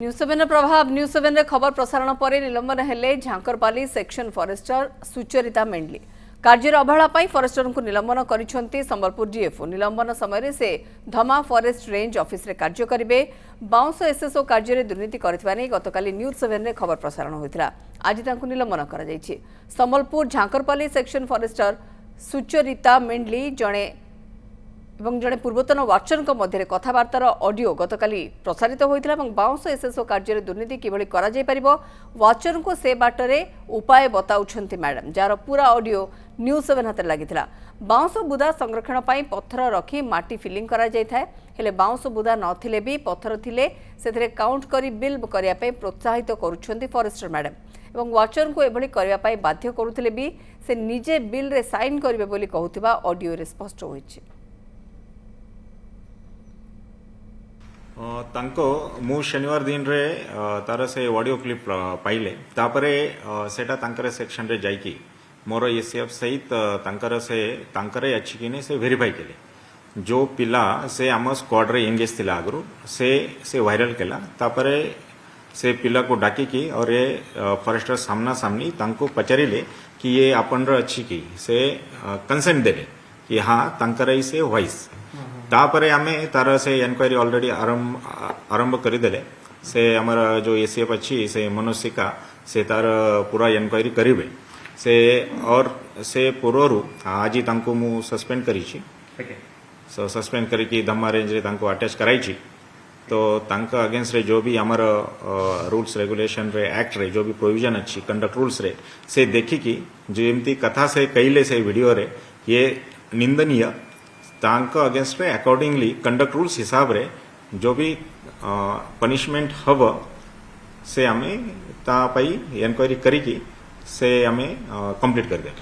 News 7 प्रभाव news 7 खबर प्रसारण पर निलंबन हेले झांकरपाली सेक्शन फॉरेस्टर सुचरिता मेंडली कार्य अवहेला फॉरेस्टर को निलंबन कर संबलपुर डीएफओ निलंबन समय से धमा फॉरेस्ट रेंज ऑफिस रे कार्य करेंगे बाउंस एसएसओ कार्य दुर्नीति करने गतकाली न्यूज 7 रे खबर प्रसारण होता आज निलंबन कर संबलपुर झांकरपाली सेक्शन फॉरेस्टर सुचरिता मेंडली जड़े पूर्वतन वाचर मध्य कथबार्तार ऑडियो गतकाली प्रसारित होता बाउंस एसएसओ कार्य दुर्नीति किभली वाचर को से बाटरे उपाय बताउछंती मैडम जार पूरा ऑडियो न्यूज 7 हाथ लगी बाउंस बुदा संरक्षण पर पत्थर रखी माटी फिलिंग करा जायथाय हेले बाउंस बुदा नथिले भी पत्थर थिले सेथिरे काउंट करी बिल करने प्रोत्साहित करुछंती फॉरेस्टर मैडम एवं वाचर को एभली करने बाध्य करुथिले भी से निजे बिल रे साइन करिवे बोली कहूथिबा ऑडियो रे स्पष्ट होइछि। तांको मु शनिवार दिन रे तार से ऑडियो क्लिप पाइले तापरे सेटा तांकर सेक्शन रे जाइकी मोर एसीएफ सहित तांकरे अच्छी किने से वेरीफाई केले जो पिला से आम स्क्वाड रे एंगेज थिला आगरु से वायरल केला तापरे से पिला को डाकी की और ये फॉरेस्टर सामना सामनी तांको पचारिले कि ये आपन रे अच्छी की से कंसेंट देले कि हाँ तांकर से वॉइस तापरे आमे तार से एनक्वायरी ऑलरेडी आरंभ करदेले से आमर जो एसीएफ अच्छी से मनोसिका से तार पूरा एनक्वायरी करिवे से और से पूर्व आज तांको मु सस्पेंड करी सो सस्पेंड करी धम्मा रेंज रे तांको अटैच कराई तो तांका अगेंस्ट रे जो भी आमर रूल्स रेगुलेशन रे एक्ट रे जो भी प्रोविजन अच्छी कंडक्ट रूल्स रे से देखी कि जो एमती कथा से कहले से वीडियो रे ये निंदनीय तांका अगेंस्ट रे अकॉर्डिंगली कंडक्ट रूल्स हिसाब रे जो भी पनिशमेंट हब से आमे ता पई एनक्वायरी करी से आमे कंप्लीट कर दे।